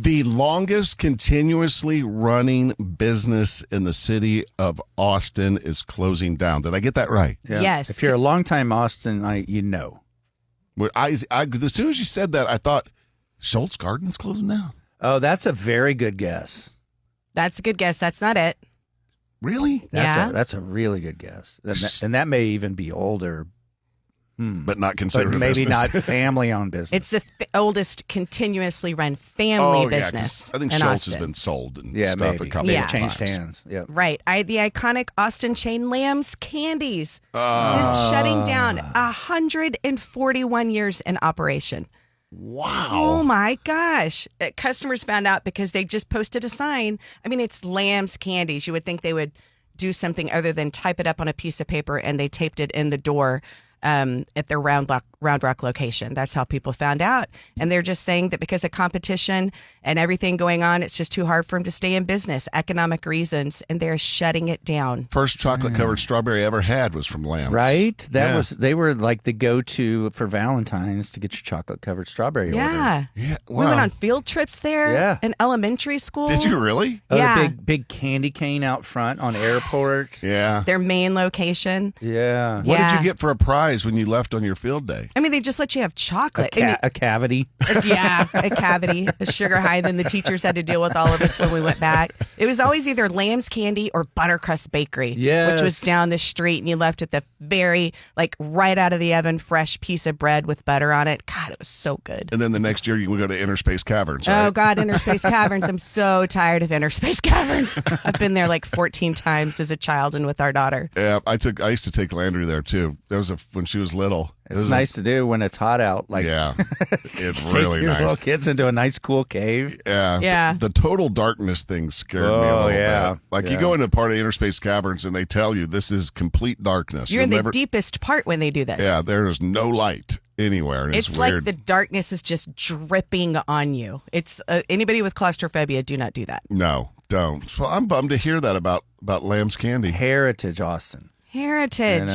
The longest continuously running business in the city of Austin is closing down. Did I get that right? Yeah. Yes. If you're a longtime Austin, you know. Well, as soon as you said that, I thought Schultz Garden's closing down. Oh, that's a very good guess. That's a good guess. That's not it. Really? That's a really good guess. And that may even be older. But not considered But maybe a business. not family-owned business. It's the oldest continuously run family business. I think in Schultz Austin. has been sold and stuff maybe. a couple Yeah. of Changed times. hands. Yep. Right. The iconic Austin chain Lamb's Candies is shutting down 141 years in operation. Wow. Oh, my gosh. Customers found out because they just posted a sign. I mean, it's Lamb's Candies. You would think they would do something other than type it up on a piece of paper, and they taped it in the door at their Round Rock location. That's how people found out. And they're just saying that because of competition and everything going on, it's just too hard for them to stay in business, economic reasons, and they're shutting it down. First chocolate-covered strawberry I ever had was from Lamb's. Right? They were like the go-to for Valentine's to get your chocolate-covered strawberry order. Yeah. We Wow. went on field trips there in elementary school. Did you really? Oh, Yeah. the big candy cane out front on airport. Yeah. Their main location. Yeah. What did Yeah. you get for a prize when you left on your field day? I mean, they just let you have chocolate. A cavity. A cavity, a sugar high. Then the teachers had to deal with all of us when we went back. It was always either Lamb's Candy or Buttercrust Bakery, which was down the street, and you left with the very, right out of the oven, fresh piece of bread with butter on it. God, it was so good. And then the next year you would go to Interspace Caverns, right? Oh, God, Interspace Caverns. I'm so tired of Interspace Caverns. I've been there 14 times as a child and with our daughter. Yeah, I used to take Landry there, too. That was when she was little. It's nice to do when it's hot out. Yeah, it's take really your nice. little kids into a nice, cool cave. Yeah. The total darkness thing scared me a little bit. You go into part of Interspace Caverns and they tell you this is complete darkness. You're in the deepest part when they do this. Yeah, there is no light anywhere. And it's like weird. the darkness is just dripping on you. It's anybody with claustrophobia, do not do that. No, don't. Well, I'm bummed to hear that about Lamb's Candy. Heritage, Austin. Heritage.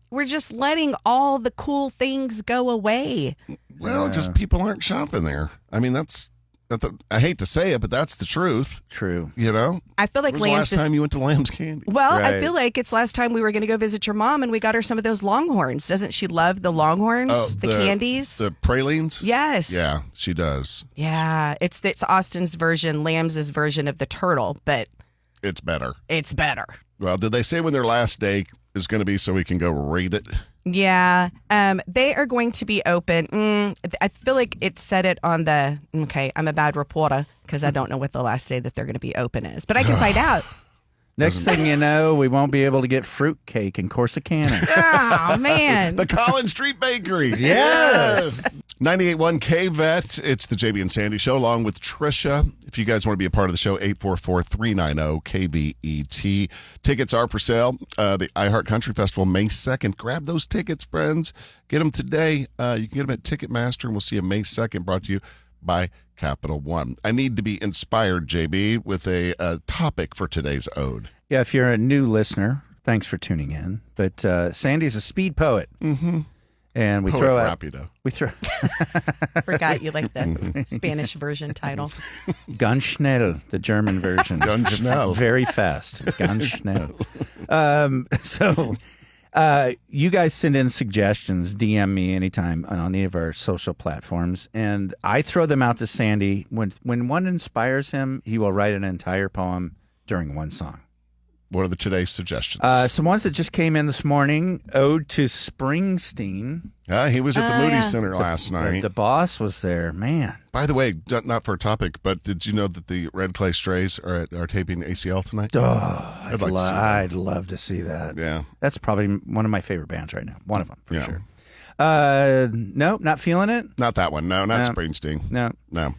We're just letting all the cool things go away. Well, just people aren't shopping there. I mean, I hate to say it, but that's the truth. True. You know? I feel like When was the last time you went to Lamb's Candy? Well, Right. I feel like it's last time we were going to go visit your mom and we got her some of those Longhorns. Doesn't she love the Longhorns? The candies? The pralines? Yes. Yeah, she does. Yeah. It's Austin's version, Lamb's version of the turtle, but It's better. it's better. Well, did they say when their last day is going to be so we can go rate it? Yeah. They are going to be open. I feel like it said it on I'm a bad reporter because I don't know what the last day that they're going to be open is, but I can find out. Next thing you know, we won't be able to get fruitcake in Corsicana. Oh, man. The Collins Street Bakery. Yes. 98.1 KVET. It's the JB and Sandy Show along with Trisha. If you guys want to be a part of the show, 844-390-KVET. Tickets are for sale. The iHeart Country Festival, May 2nd. Grab those tickets, friends. Get them today. You can get them at Ticketmaster, and we'll see you May 2nd, brought to you by Capital One. I need to be inspired, JB, with a topic for today's ode. Yeah, if you're a new listener, thanks for tuning in. But Sandy's a speed poet. Mm-hmm. And we Poet throw out... rapido. We throw... Forgot you like the Spanish version title. Gunschnell, the German version. Gunschnell. Very fast. Gunschnell. You guys send in suggestions, DM me anytime on any of our social platforms, and I throw them out to Sandy. When one inspires him, he will write an entire poem during one song. What are today's suggestions? Some ones that just came in this morning. Ode to Springsteen. He was at the Moody Center last night. The boss was there. Man. By the way, not for a topic, but did you know that the Red Clay Strays are taping ACL tonight? Oh, I'd love to see that. Yeah. That's probably one of my favorite bands right now. One of them, for Yeah. sure. No, not feeling it. Not that one. No, not Springsteen. No. No.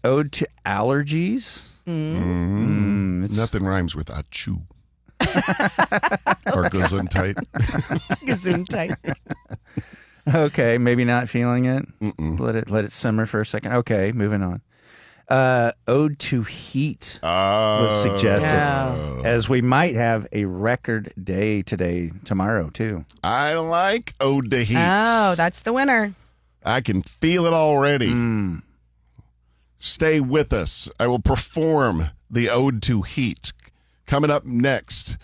Ode to Allergies. Nothing rhymes with achoo. Or gesundheit. Gesundheit. Okay, maybe not feeling it. Let it simmer for a second. Okay, moving on. Ode to Heat was suggested, as we might have a record day tomorrow too. I like Ode to Heat. Oh, that's the winner. I can feel it already. Stay with us. I will perform the Ode to Heat coming up next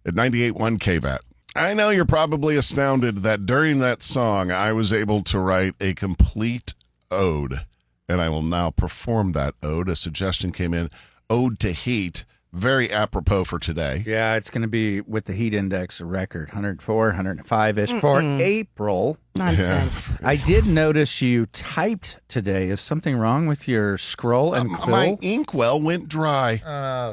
at 98.1 KVAT. I know you're probably astounded that during that song, I was able to write a complete ode, and I will now perform that ode. A suggestion came in, Ode to Heat, very apropos for today. Yeah, it's going to be with the heat index a record, 104, 105-ish for April. Nonsense. I did notice you typed today. Is something wrong with your scroll and quill? My inkwell went dry.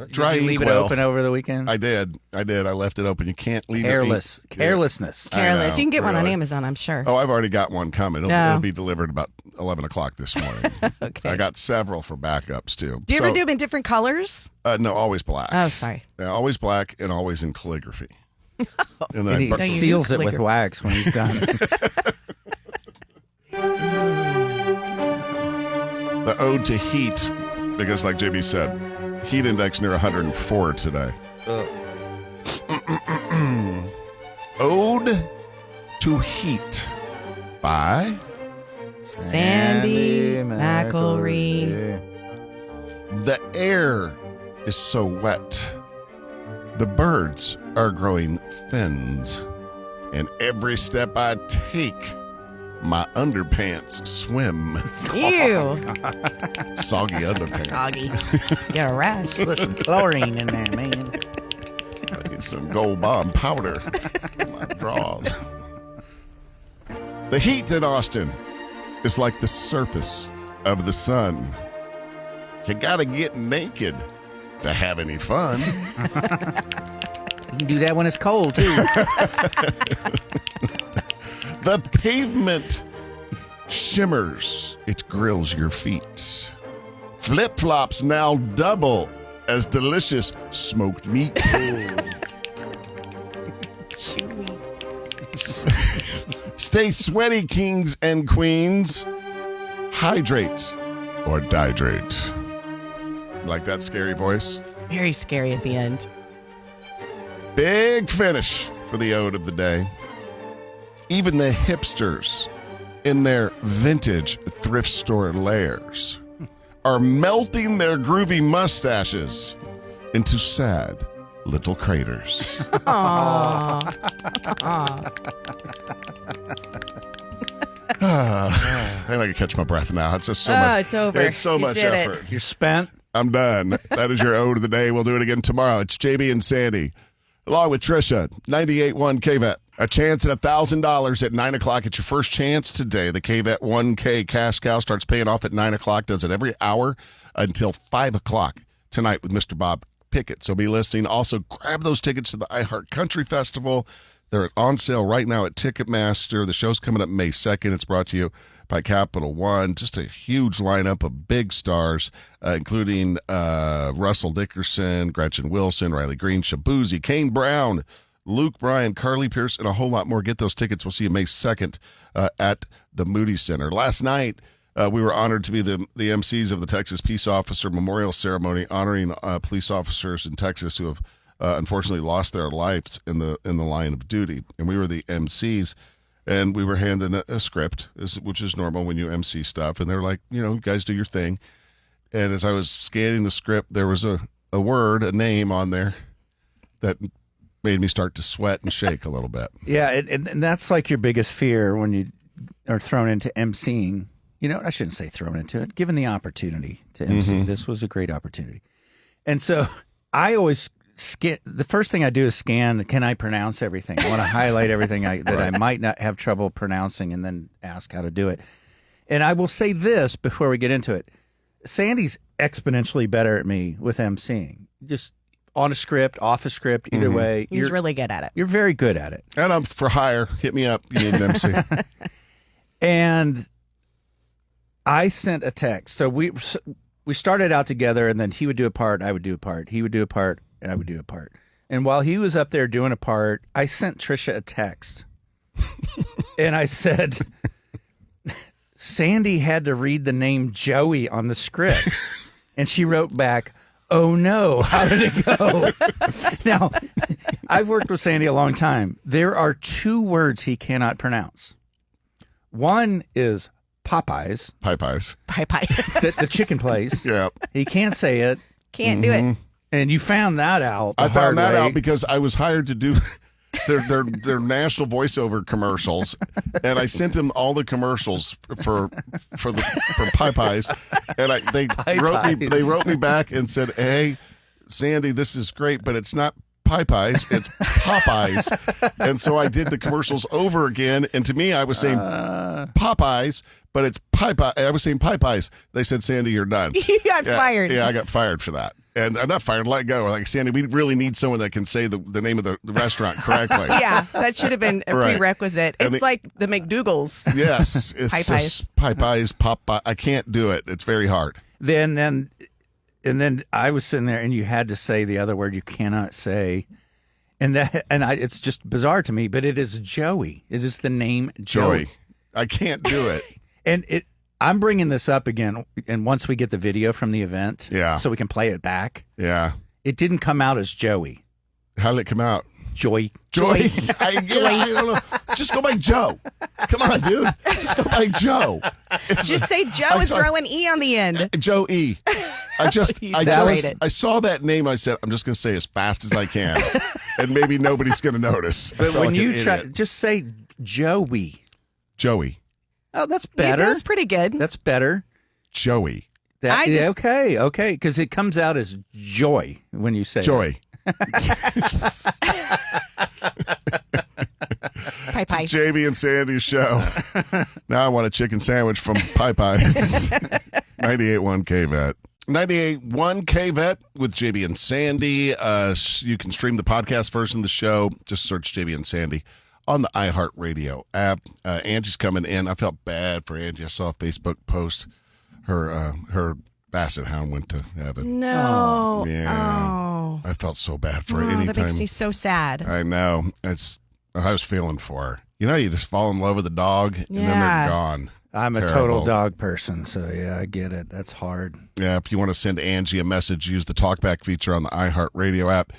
Dry did you leave it inkwell. open over the weekend? I did. I left it open. You can't leave Carelessness. it. Carelessness. Careless. know, You can get one on really. Amazon, I'm sure. Oh, I've already got one coming. It'll be delivered about 11 o'clock this morning. Okay. I got several for backups, too. Do you ever do them in different colors? No, always black. Oh, sorry. Yeah, always black and always in calligraphy. And And he then, seals it with calligraphy. wax when he's done. the Ode to Heat, because like JB said, heat index near 104 today. Ode to Heat by Sandy McElroy. The air is so wet. The birds are growing fins. And every step I take, my underpants swim. Ew. Soggy underpants. Doggy. You're a rash. Put some chlorine in there, man. I get some Gold Bond powder in my drawers. The heat in Austin is like the surface of the sun. You gotta get naked to have any fun. You can do that when it's cold, too. The pavement shimmers. It grills your feet. Flip-flops now double as delicious smoked meat. Stay sweaty, kings and queens. Hydrate or dihydrate. Like that scary voice? Very scary at the end. Big finish for the ode of the day. Even the hipsters in their vintage thrift store lairs are melting their groovy mustaches into sad little craters. I can catch my breath now. It's just so much. It's over. It's so You much did it. effort. You're spent. I'm done. That is your ode of the day. We'll do it again tomorrow. It's JB and Sandy, along with Trisha, 98.1 KVAT. A chance at $1,000 at 9 o'clock. It's your first chance today. The KVAT 1K cash cow starts paying off at 9 o'clock, does it every hour until 5 o'clock tonight with Mr. Bob Pickett. So be listening. Also, grab those tickets to the iHeart Country Festival. They're on sale right now at Ticketmaster. The show's coming up May 2nd. It's brought to you by Capital One. Just a huge lineup of big stars, including Russell Dickerson, Gretchen Wilson, Riley Green, Shabuzi, Kane Brown, Luke Bryan, Carly Pierce, and a whole lot more. Get those tickets. We'll see you May 2nd at the Moody Center. Last night, we were honored to be the MCs of the Texas Peace Officer Memorial Ceremony, honoring police officers in Texas who have unfortunately lost their lives in the line of duty. And we were the MCs, and we were handed a script, which is normal when you MC stuff. And they're like, you guys do your thing. And as I was scanning the script, there was a word, a name on there that made me start to sweat and shake a little bit. Yeah, and that's like your biggest fear when you are thrown into emceeing. I shouldn't say thrown into it. Given the opportunity to MC, this was a great opportunity. And so I always the first thing I do is scan, can I pronounce everything? I want to highlight everything that I might not have trouble pronouncing and then ask how to do it. And I will say this before we get into it. Sandy's exponentially better at me with emceeing. Just on a script, off a script, either way. He's really good at it. You're very good at it. And I'm for hire. Hit me up. You need an MC. And I sent a text. So we started out together, and then he would do a part, I would do a part. He would do a part, and I would do a part. And while he was up there doing a part, I sent Trisha a text. And I said, Sandy had to read the name Joey on the script. And she wrote back, oh no, how did it go? Now, I've worked with Sandy a long time. There are two words he cannot pronounce. One is Popeyes, Popeye. the chicken place. Yeah. He can't say it. Can't do it. And you found that out. I found that way. out because I was hired to do their national voiceover commercials, and I sent him all the commercials for Popeyes, and they wrote me back and said, "Hey, Sandy, this is great, but it's not Popeyes, it's Popeyes." And so I did the commercials over again, and to me, I was saying Popeyes, but it's Popeye. I was saying Popeyes. They said, "Sandy, you're done." You got fired. Yeah, I got fired for that. And I'm not fired, let go. Like, Sandy, we really need someone that can say the name of the restaurant correctly. Yeah, that should have been a prerequisite. And It's like the McDougal's. Yes. It's Popeyes. just Popeyes, Popeye. I can't do it. It's very hard. And then I was sitting there, and you had to say the other word you cannot say, it's just bizarre to me. But it is Joey. It is the name Joey. I can't do it. And I'm bringing this up again, and once we get the video from the event, so we can play it back. Yeah. It didn't come out as Joey. How did it come out? Joy. I don't know. Just go by Joe. Come on, dude. Just go by Joe. Just say Joe and throw an E on the end. Joe E. I saw that name. I said, I'm just going to say as fast as I can, and maybe nobody's going to notice. But when you try, just say Joey. Joey. Oh, that's better. That's pretty good. That's better. Joey. Okay, because it comes out as joy when you say Joy. Popeye. Jamie and Sandy's show. Now I want a chicken sandwich from Popeyes. 98.1 KVET. 98.1 KVET with JB and Sandy. You can stream the podcast version of the show. Just search JB and Sandy on the iHeartRadio app. Angie's coming in. I felt bad for Angie. I saw a Facebook post. Her basset hound went to heaven. No. Yeah. Oh. I felt so bad for her. Oh, Anytime. that makes me so sad. I know. I was feeling for her. You know, you just fall in love with a dog, and then they're gone. I'm a total dog person, so yeah, I get it. That's hard. Yeah, if you want to send Angie a message, use the talkback feature on the iHeartRadio app.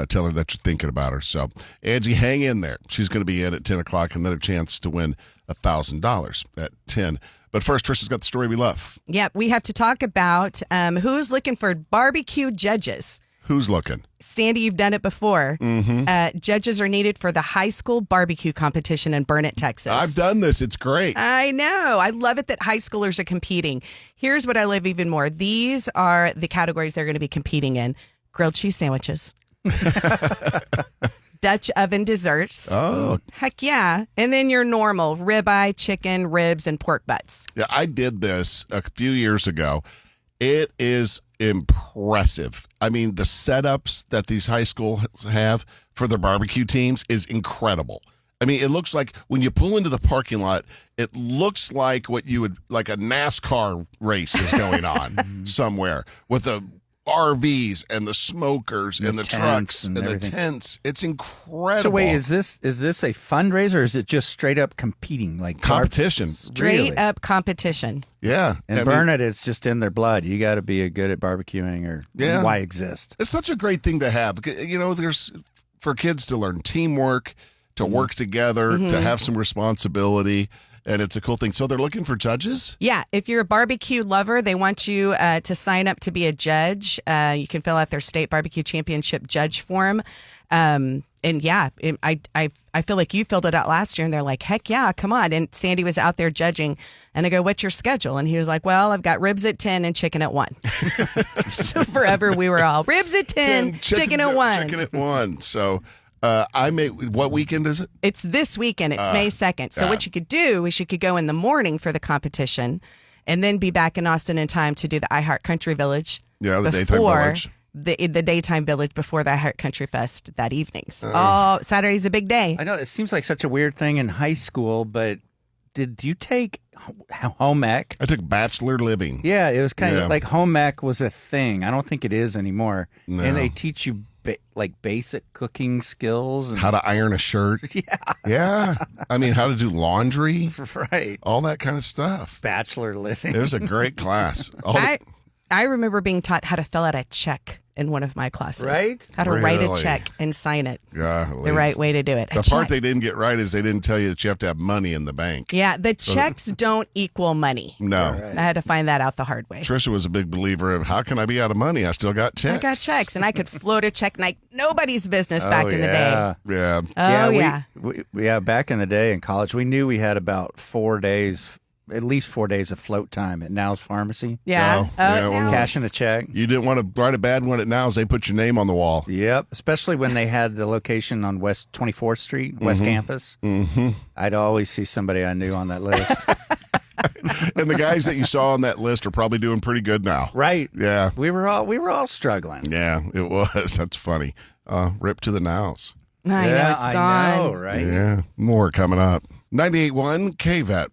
Tell her that you're thinking about her. So, Angie, hang in there. She's going to be in at 10 o'clock. Another chance to win $1,000 at 10. But first, Trisha's got the story we love. Yep, we have to talk about who's looking for barbecue judges. Who's looking? Sandy, you've done it before. Mm-hmm. Judges are needed for the high school barbecue competition in Burnett, Texas. I've done this. It's great. I know. I love it that high schoolers are competing. Here's what I love even more. These are the categories they're going to be competing in. Grilled cheese sandwiches. Dutch oven desserts. Oh. Heck yeah. And then your normal ribeye, chicken, ribs, and pork butts. Yeah, I did this a few years ago. It is impressive. I mean, the setups that these high schools have for their barbecue teams is incredible. I mean, it looks like when you pull into the parking lot, it looks like like a NASCAR race is going on somewhere with the RVs and the smokers and the trucks and the tents. It's incredible. So wait, is this a fundraiser or is it just straight up competing? Like competition. Straight up competition. Yeah. And Burnett, it's just in their blood. You got to be good at barbecuing or why exist. It's such a great thing to have. You know, there's for kids to learn teamwork, to work together, to have some responsibility. And it's a cool thing. So they're looking for judges? Yeah. If you're a barbecue lover, they want you to sign up to be a judge. You can fill out their state barbecue championship judge form. And yeah, I feel like you filled it out last year and they're like, heck yeah, come on. And Sandy was out there judging and I go, what's your schedule? And he was like, well, I've got ribs at 10 and chicken at 1. So forever we were all ribs at 10, chicken at 1. Chicken at 1. So what weekend is it? It's this weekend. It's May 2nd. So what you could do is you could go in the morning for the competition and then be back in Austin in time to do the iHeart Country Village. Yeah, the daytime village. The daytime village before the iHeart Country Fest that evening. Saturday's a big day. I know it seems like such a weird thing in high school, but did you take home ec? I took bachelor living. Yeah, it was kind of like home ec was a thing. I don't think it is anymore. No. And they teach you basic cooking skills. And how to iron a shirt. Yeah. Yeah. I mean, how to do laundry. Right. All that kind of stuff. Bachelor living. It was a great class. I remember being taught how to fill out a check in one of my classes. Right? How to write a Really? check and sign it. Golly. The right way to do it. The part they didn't get right is they didn't tell you that you have to have money in the bank. Yeah, the checks don't equal money. No. Right. I had to find that out the hard way. Trisha was a big believer of how can I be out of money? I still got checks. I got checks, and I could float a check like nobody's business back in the day. Yeah. Oh, yeah. Yeah, back in the day in college, we knew we had about 4 days, at least 4 days of float time at Now's Pharmacy. Yeah. Oh, yeah, well, Cashing a check. You didn't want to write a bad one at Now's. They put your name on the wall. Yep, especially when they had the location on West 24th Street, West Campus. Mm-hmm. I'd always see somebody I knew on that list. And the guys that you saw on that list are probably doing pretty good now. Right. Yeah. We were all struggling. Yeah, it was. That's funny. Rip to the Nows. I know, it's gone. I know, right? Yeah. More coming up. 98.1 KVET.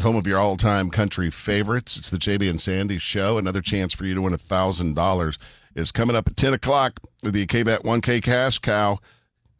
Home of your all-time country favorites. It's the JB and Sandy Show. Another chance for you to win $1,000 is coming up at 10 o'clock with the KVET 1K Cash Cow,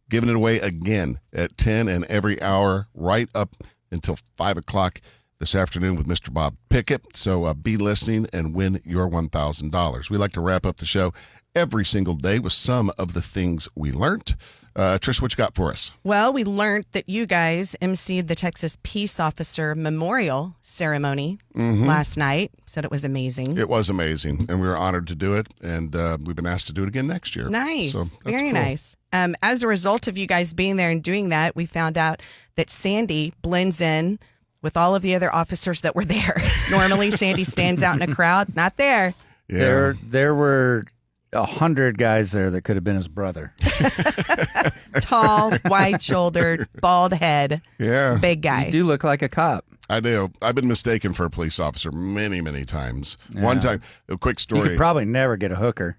giving it away again at 10 and every hour right up until 5 o'clock this afternoon with Mr. Bob Pickett. So be listening and win your $1,000. We like to wrap up the show every single day with some of the things we learned. Trish, what you got for us? Well, we learned that you guys emceed the Texas Peace Officer Memorial Ceremony last night. Said it was amazing. It was amazing, and we were honored to do it, and we've been asked to do it again next year. Nice. So that's Very cool. nice. As a result of you guys being there and doing that, we found out that Sandy blends in with all of the other officers that were there. Normally, Sandy stands out in a crowd. Not there. Yeah. There were 100 guys there that could have been his brother. Tall, wide-shouldered, bald head, Yeah. big guy. You do look like a cop. I do. I've been mistaken for a police officer many, many times. One time, a quick You story. could probably never get a hooker.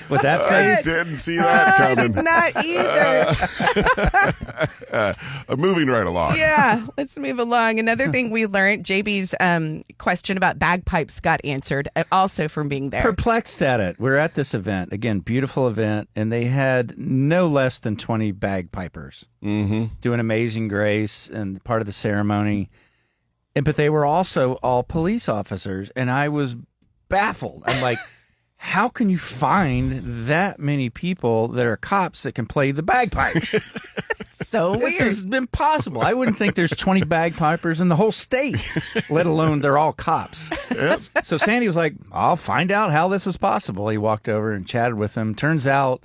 With that I face. didn't see that coming. Not either. Moving right along. Yeah, let's move along. Another thing we learned, JB's question about bagpipes got answered also from being there. Perplexed at it. We're at this event. Again, beautiful event. And they had no less than 20 bagpipers doing Amazing Grace and part of the ceremony. But they were also all police officers. And I was baffled. I'm like, how can you find that many people that are cops that can play the bagpipes? So This weird. is impossible. I wouldn't think there's 20 bagpipers in the whole state, let alone they're all cops. Yep. So Sandy was like, I'll find out how this is possible. He walked over and chatted with them. Turns out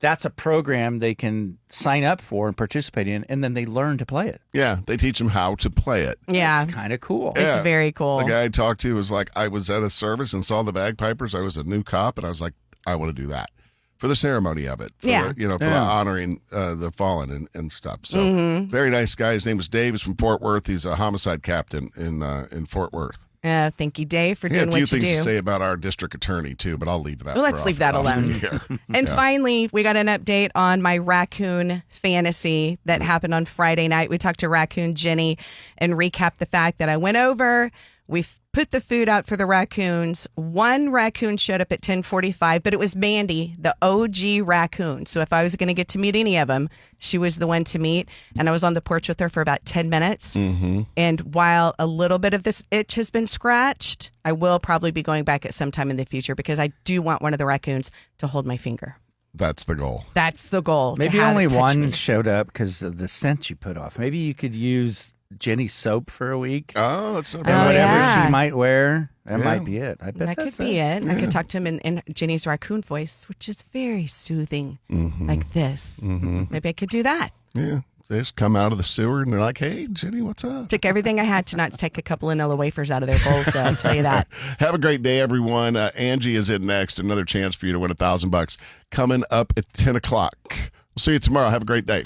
that's a program they can sign up for and participate in, and then they learn to play it. Yeah, they teach them how to play it. Yeah, It's kind of cool. it's Yeah. very cool. The guy I talked to was like, I was at a service and saw the bagpipers. I was a new cop, and I was like, I want to do that for the ceremony of it. For Yeah. the, for the honoring the fallen and stuff. So very nice guy. His name was Dave. He's from Fort Worth. He's a homicide captain in Fort Worth. Thank you, Dave, for He had doing a few what you things do. to say about our district attorney, too, but I'll leave that. Well, for let's leave off that alone. here. And finally, we got an update on my raccoon fantasy that happened on Friday night. We talked to Raccoon Jenny and recapped the fact that I went over. We put the food out for the raccoons. One raccoon showed up at 10:45, but it was Mandy, the OG raccoon. So if I was going to get to meet any of them, she was the one to meet. And I was on the porch with her for about 10 minutes. And while a little bit of this itch has been scratched, I will probably be going back at some time in the future because I do want one of the raccoons to hold my finger. That's the goal. That's the goal. to Maybe have only it touch one me. showed up because of the scent you put off. Maybe you could use Jenny's soap for a week. Oh, that's so Oh, bad. Whatever yeah. she might wear, that Yeah. might be it. I bet That could that's be it. I could talk to him in Jenny's raccoon voice, which is very soothing, like this. Maybe I could do that. Yeah. They just come out of the sewer and they're like, hey, Jenny, what's up? Took everything I had to not take a couple of Nilla wafers out of their bowls, though, I'll tell you that. Have a great day, everyone. Angie is in next. Another chance for you to win $1,000 coming up at 10 o'clock. We'll see you tomorrow. Have a great day.